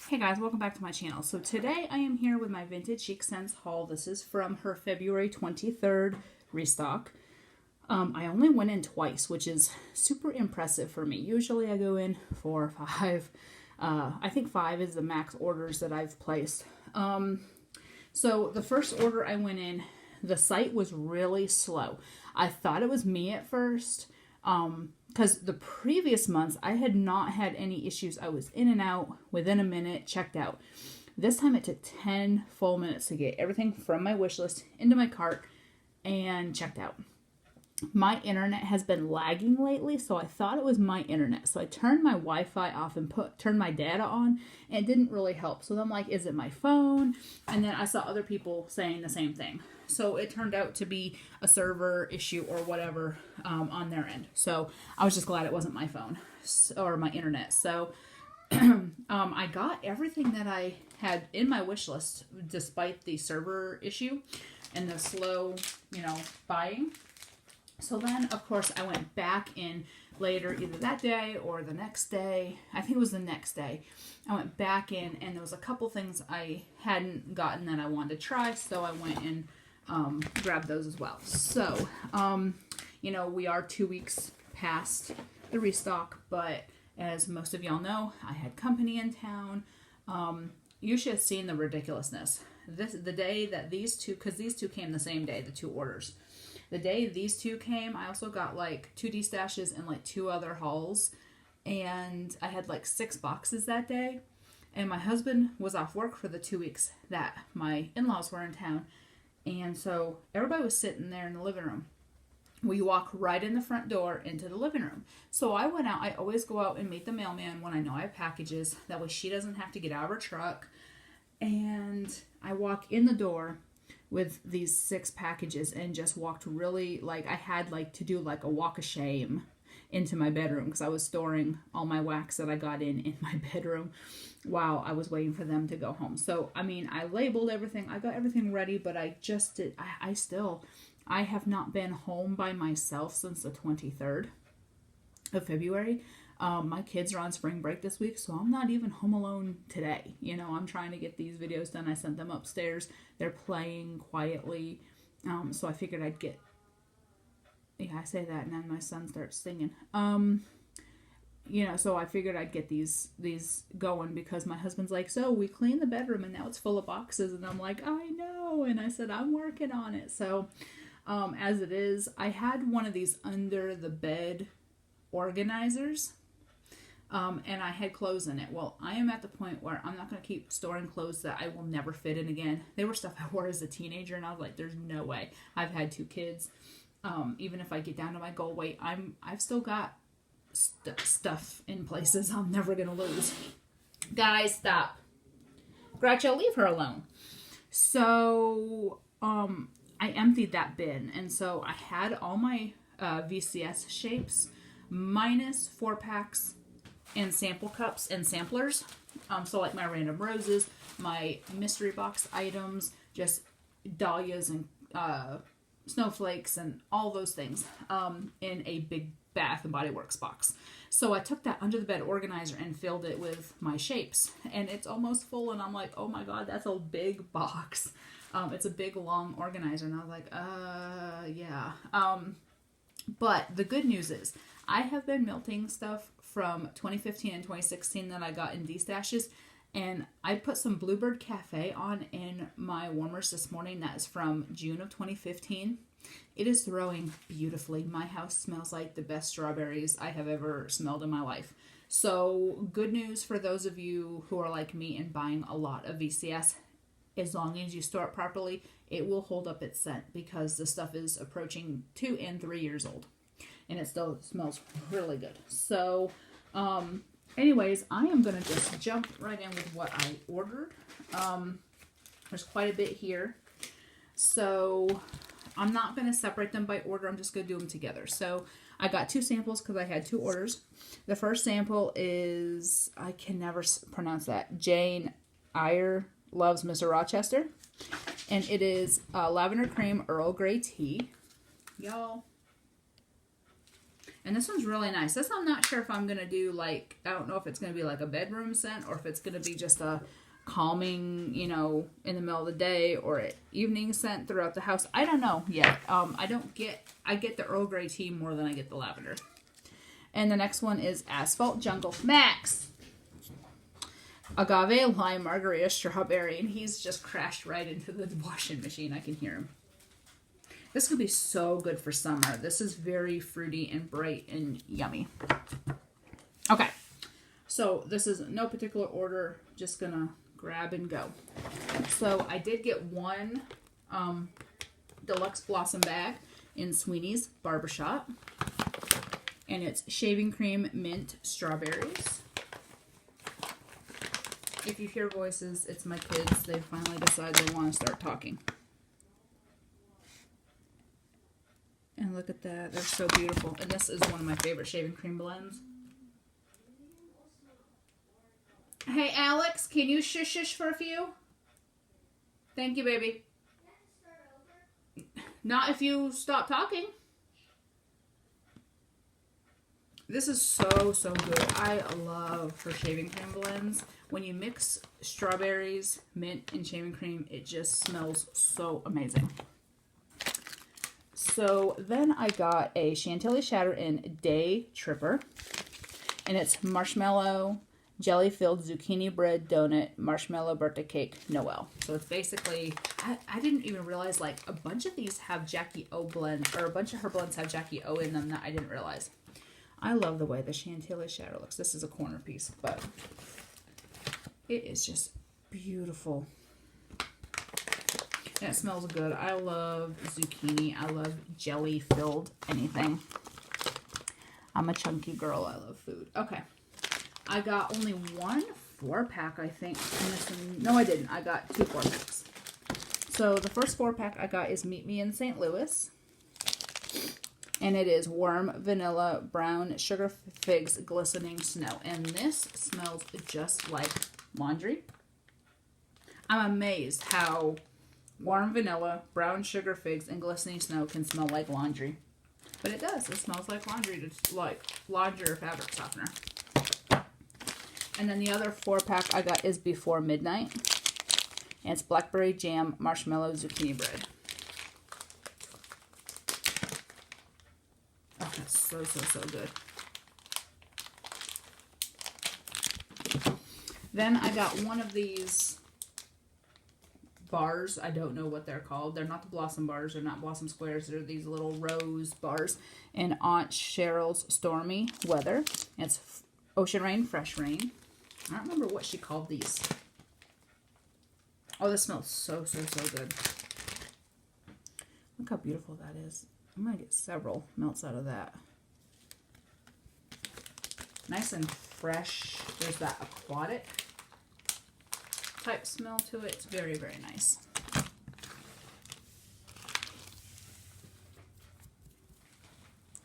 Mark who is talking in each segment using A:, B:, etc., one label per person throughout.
A: Hey guys, welcome back to my channel. So today I am here with my vintage Chic Scents haul. This is from her February 23rd restock. I only went in twice, which is super impressive for me. Usually I go in 4 or 5. I think 5 is the max orders that I've placed. So the first order I went in, the site was really slow. I thought it was me at first. Because the previous months I had not had any issues. I was in and out within a minute, checked out. This time it took 10 full minutes to get everything from my wish list into my cart and checked out. My internet has been lagging lately, so I thought it was my internet. So I turned my Wi-Fi off and turned my data on, and it didn't really help. So I'm like, is it my phone? And then I saw other people saying the same thing. So it turned out to be a server issue or whatever on their end. So I was just glad it wasn't my phone or my internet. So I got everything that I had in my wish list despite the server issue and the slow, buying. So then, of course, I went back in later, either that day or the next day. I think it was the next day. I went back in, and there was a couple things I hadn't gotten that I wanted to try, so I went and grabbed those as well. So, we are 2 weeks past the restock, but as most of y'all know, I had company in town. You should have seen the ridiculousness. The day that these two, because these two came the same day, the two orders. The day these two came, I also got like 2 D-stashes and like 2 other hauls. And I had like 6 boxes that day. And my husband was off work for the 2 weeks that my in-laws were in town. And so everybody was sitting there in the living room. We walk right in the front door into the living room. So I went out. I always go out and meet the mailman when I know I have packages. That way she doesn't have to get out of her truck. And I walk in the door with these 6 packages and just walked really, I had to do a walk of shame into my bedroom because I was storing all my wax that I got in my bedroom while I was waiting for them to go home. So, I labeled everything. I got everything ready, but I just did, I have not been home by myself since the 23rd of February. My kids are on spring break this week, so I'm not even home alone today. I'm trying to get these videos done. I sent them upstairs. They're playing quietly. So I figured I'd get... Yeah, I say that, and then my son starts singing. So I figured I'd get these going because my husband's like, so we cleaned the bedroom, and now it's full of boxes. And I'm like, I know. And I said, I'm working on it. So as it is, I had one of these under the bed organizers. And I had clothes in it. Well, I am at the point where I'm not going to keep storing clothes that I will never fit in again. They were stuff I wore as a teenager, and I was like, there's no way. I've had 2 kids. Even if I get down to my goal weight, I've still got stuff in places I'm never going to lose. Guys, stop. Gretchen, leave her alone. So, I emptied that bin, and so I had all my VCS shapes minus 4 packs and sample cups and samplers. So like my random roses, my mystery box items, just dahlias and snowflakes and all those things in a big Bath and Body Works box. So I took that under the bed organizer and filled it with my shapes, and it's almost full, and I'm like, oh my god, that's a big box. It's a big long organizer, and I was like, yeah. But the good news is I have been melting stuff from 2015 and 2016 that I got in D-stashes, and I put some Bluebird Cafe on in my warmers this morning. That is from June of 2015. It is throwing beautifully. My house smells like the best strawberries I have ever smelled in my life. So good news for those of you who are like me and buying a lot of VCS. As long as you store it properly, it will hold up its scent because the stuff is approaching 2 and 3 years old. And it still smells really good. So, anyways, I am going to just jump right in with what I ordered. There's quite a bit here. So, I'm not going to separate them by order. I'm just going to do them together. So, I got 2 samples because I had 2 orders. The first sample is, I can never pronounce that, Jane Eyre Loves Mr. Rochester. And it is lavender cream Earl Grey tea. Y'all, And this one's really nice. This I'm not sure if I'm going to do like, I don't know if it's going to be like a bedroom scent or if it's going to be just a calming, you know, in the middle of the day or an evening scent throughout the house. I don't know yet. I get the Earl Grey tea more than I get the lavender. And the next one is Asphalt Jungle. Max! Agave, lime, margarita, strawberry. And he's just crashed right into the washing machine. I can hear him. This could be so good for summer. This is very fruity and bright and yummy. Okay. So this is no particular order. Just going to grab and go. So I did get one deluxe blossom bag in Sweeney's Barbershop. And it's shaving cream, mint, strawberries. If you hear voices, it's my kids. They finally decided they want to start talking. And look at that. They're so beautiful. And this is one of my favorite shaving cream blends. Hey, Alex, can you shush for a few? Thank you, baby. Not if you stop talking. This is so, so good. I love her shaving cream blends. When you mix strawberries, mint, and shaving cream, it just smells so amazing. So then I got a Chantilly Shatter in Day Tripper. And it's marshmallow, jelly-filled zucchini bread donut, marshmallow birthday cake, Noel. So it's basically, I didn't even realize, like, a bunch of these have Jackie O blends, or a bunch of her blends have Jackie O in them that I didn't realize. I love the way the Chantilly Shatter looks. This is a corner piece, but it is just beautiful. And it smells good. I love zucchini. I love jelly-filled anything. I'm a chunky girl. I love food. Okay. I got only one 4-pack, I think. No, I didn't. I got 2 4-packs. So the first 4-pack I got is Meet Me in St. Louis. And it is warm vanilla, brown, sugar figs, glistening snow. And this smells just like laundry. I'm amazed how warm vanilla, brown sugar figs, and glistening snow can smell like laundry. But it does. It smells like laundry. It's like laundry or fabric softener. And then the other 4-pack I got is Before Midnight. And it's blackberry jam, marshmallow, zucchini bread. Oh, that's so, so, so good. Then I got one of these bars. I don't know what they're called. They're not the Blossom bars. They're not Blossom squares. They're these little rose bars. And Aunt Cheryl's Stormy Weather. It's Ocean Rain, Fresh Rain. I don't remember what she called these. Oh, this smells so, so, so good. Look how beautiful that is. I'm going to get several melts out of that. Nice and fresh. There's that aquatic type smell to it. It's very, very nice.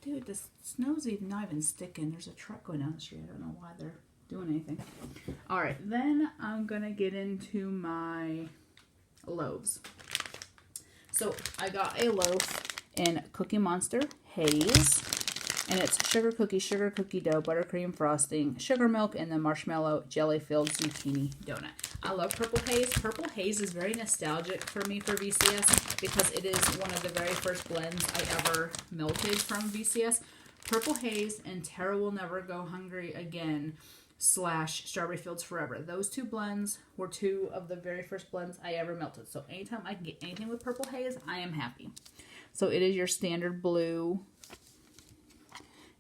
A: Dude, the snow's not even sticking. There's a truck going down the street. I don't know why they're doing anything. All right, then I'm going to get into my loaves. So I got a loaf in Cookie Monster Haze. And it's sugar cookie dough, buttercream frosting, sugar milk, and then marshmallow jelly-filled zucchini donut. I love Purple Haze. Purple Haze is very nostalgic for me for VCS because it is one of the very first blends I ever melted from VCS. Purple Haze and Tara Will Never Go Hungry Again / Strawberry Fields Forever. Those 2 blends were 2 of the very first blends I ever melted. So anytime I can get anything with Purple Haze, I am happy. So it is your standard blue.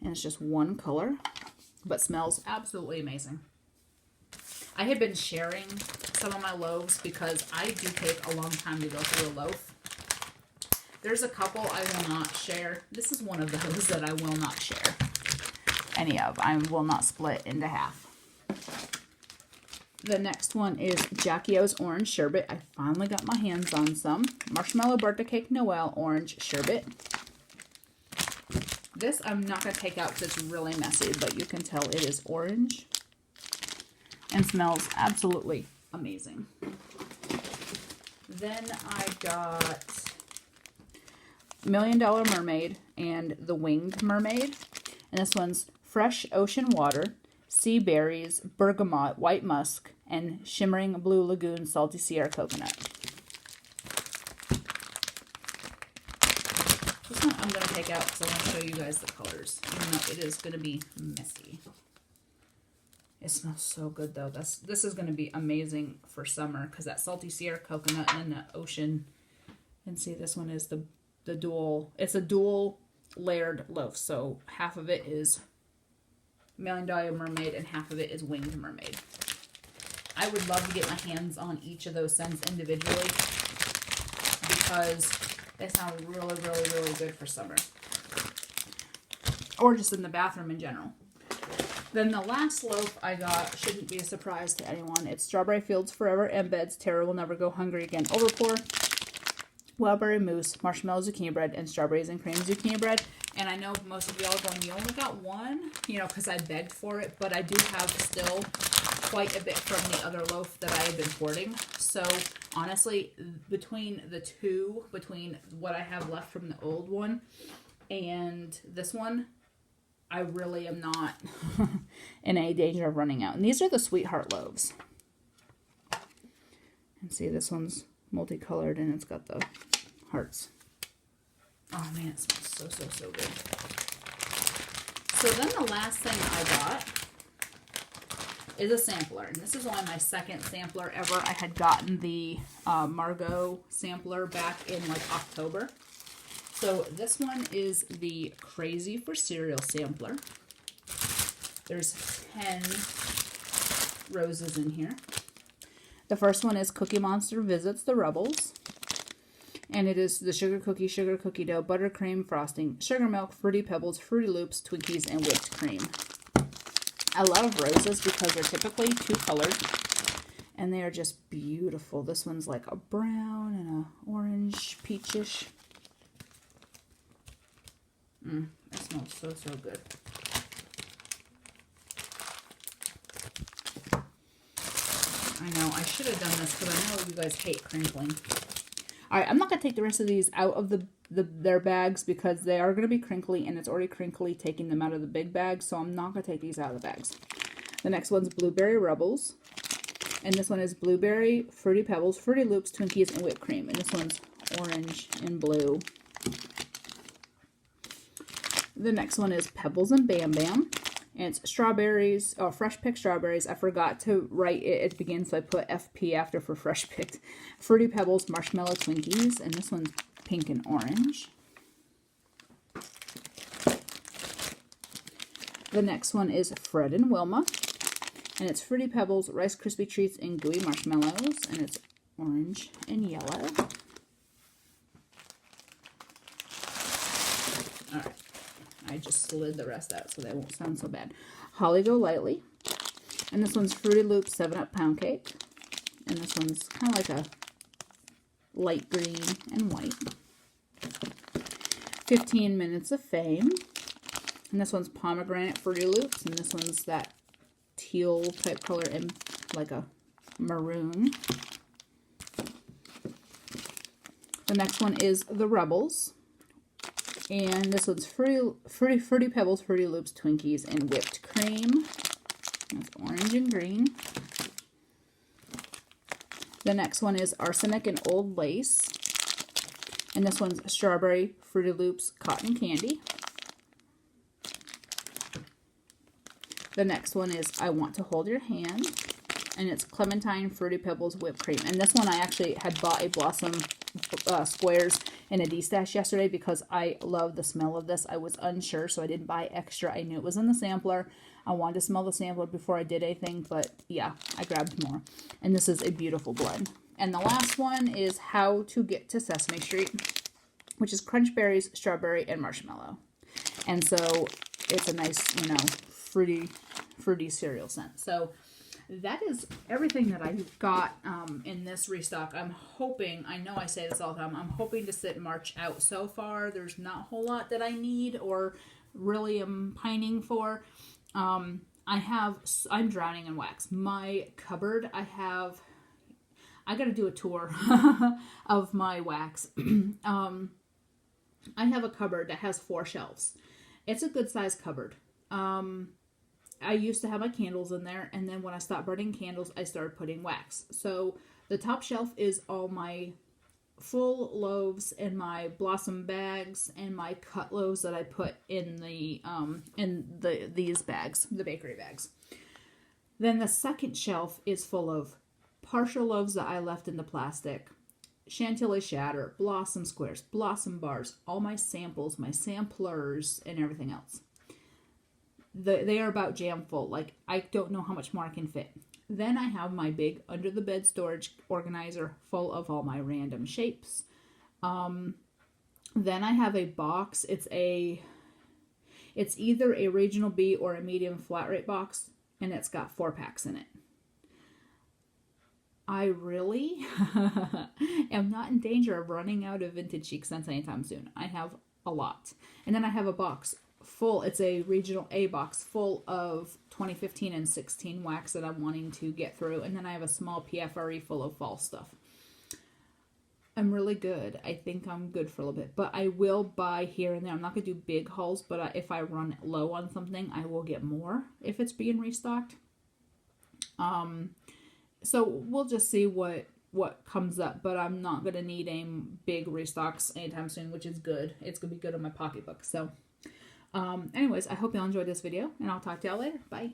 A: And it's just one color, but smells absolutely amazing. I had been sharing some of my loaves because I do take a long time to go through a loaf. There's a couple I will not share. This is one of those that I will not share any of. I will not split into half. The next one is Jackie O's Orange Sherbet. I finally got my hands on some. Marshmallow Birthday Cake Noel Orange Sherbet. This I'm not going to take out because it's really messy, but you can tell it is orange and smells absolutely amazing. Then I got $1 Million Mermaid and the Winged Mermaid. And this one's fresh ocean water, sea berries, bergamot, white musk, and shimmering blue lagoon salty Sierra coconut. This one I'm going to take out because I want to show you guys the colors, even though it is going to be messy. It smells so good though. This is going to be amazing for summer because that salty Sierra coconut and the ocean. And see, this one is the dual. It's a dual layered loaf, so half of it is Million Dollar Mermaid and half of it is Winged Mermaid. I would love to get my hands on each of those scents individually because they sound really, really, really good for summer. Or just in the bathroom in general. Then the last loaf I got shouldn't be a surprise to anyone. It's Strawberry Fields Forever Embeds, Tara Will Never Go Hungry Again Overpour, Wildberry Mousse, Marshmallow Zucchini Bread, and Strawberries and Cream Zucchini Bread. And I know most of y'all are going, you only got one, you know, because I begged for it, but I do have still quite a bit from the other loaf that I had been hoarding. So honestly, between the two, between what I have left from the old one and this one, I really am not in any danger of running out. And these are the Sweetheart loaves. And see, this one's multicolored and it's got the hearts. Oh man, it smells so, so, so good. So then the last thing I got is a sampler. And this is only my second sampler ever. I had gotten the Margot sampler back in like October. So this one is the Crazy for Cereal sampler. There's 10 roses in here. The first one is Cookie Monster Visits the Rebels. And it is the sugar cookie dough, buttercream frosting, sugar milk, Fruity Pebbles, Fruity Loops, Twinkies, and whipped cream. I love roses because they're typically two colored. And they are just beautiful. This one's like a brown and a orange, peachish. It smells so, so good. I know, I should have done this because I know you guys hate crinkling. Alright, I'm not going to take the rest of these out of their bags because they are going to be crinkly and it's already crinkly taking them out of the big bag, so I'm not going to take these out of the bags. The next one's Blueberry Rebels. And this one is Blueberry, Fruity Pebbles, Fruity Loops, Twinkies, and whipped cream. And this one's orange and blue. The next one is Pebbles and Bam Bam. And it's strawberries, fresh picked strawberries. I forgot to write it at the beginning, so I put FP after for fresh picked. Fruity Pebbles, Marshmallow Twinkies. And this one's pink and orange. The next one is Fred and Wilma. And it's Fruity Pebbles, Rice Krispie Treats, and Gooey Marshmallows. And it's orange and yellow. Alright. I just slid the rest out so they won't sound so bad. Holly Go Lightly. And this one's Fruity Loops 7-Up Pound Cake. And this one's kind of like a light green and white. 15 Minutes of Fame. And this one's Pomegranate Fruity Loops. And this one's that teal type color and like a maroon. The next one is The Rebels. And this one's Fruity Pebbles, Fruity Loops, Twinkies, and whipped cream. That's orange and green. The next one is Arsenic and Old Lace. And this one's Strawberry, Fruity Loops, Cotton Candy. The next one is I Want to Hold Your Hand. And it's Clementine, Fruity Pebbles, whipped cream. And this one I actually had bought a Blossom squares in a D-stash yesterday because I love the smell of this. I was unsure, so I didn't buy extra. I knew it was in the sampler. I wanted to smell the sampler before I did anything, but yeah, I grabbed more. And this is a beautiful blend. And the last one is How to Get to Sesame Street, which is Crunch Berries, Strawberry, and Marshmallow. And so it's a nice, you know, fruity cereal scent. So that is everything that I got in this restock. I'm hoping, I know I say this all the time, I'm hoping to sit March out. So far, there's not a whole lot that I need or really am pining for. I'm drowning in wax. My cupboard, I got to do a tour of my wax. I have a cupboard that has 4 shelves. It's a good sized cupboard. I used to have my candles in there, and then when I stopped burning candles, I started putting wax. So the top shelf is all my full loaves and my blossom bags and my cut loaves that I put in these bags, the bakery bags. Then the second shelf is full of partial loaves that I left in the plastic, Chantilly shatter, blossom squares, blossom bars, all my samples, my samplers, and everything else. They are about jam full. Like, I don't know how much more I can fit. Then I have my big under the bed storage organizer full of all my random shapes. Then I have a box. It's either a regional B or a medium flat rate box, and it's got 4 packs in it. I really am not in danger of running out of vintage Chic Scents anytime soon. I have a lot. And then I have a box full, it's a regional A box full of 2015 and 16 wax that I'm wanting to get through. And then I have a small PFRE full of fall stuff. I'm really good. I think I'm good for a little bit. But I will buy here and there. I'm not going to do big hauls, but if I run low on something, I will get more if it's being restocked. So we'll just see what comes up, but I'm not going to need a big restocks anytime soon, which is good. It's going to be good in my pocketbook. So anyways, I hope y'all enjoyed this video, and I'll talk to y'all later. Bye.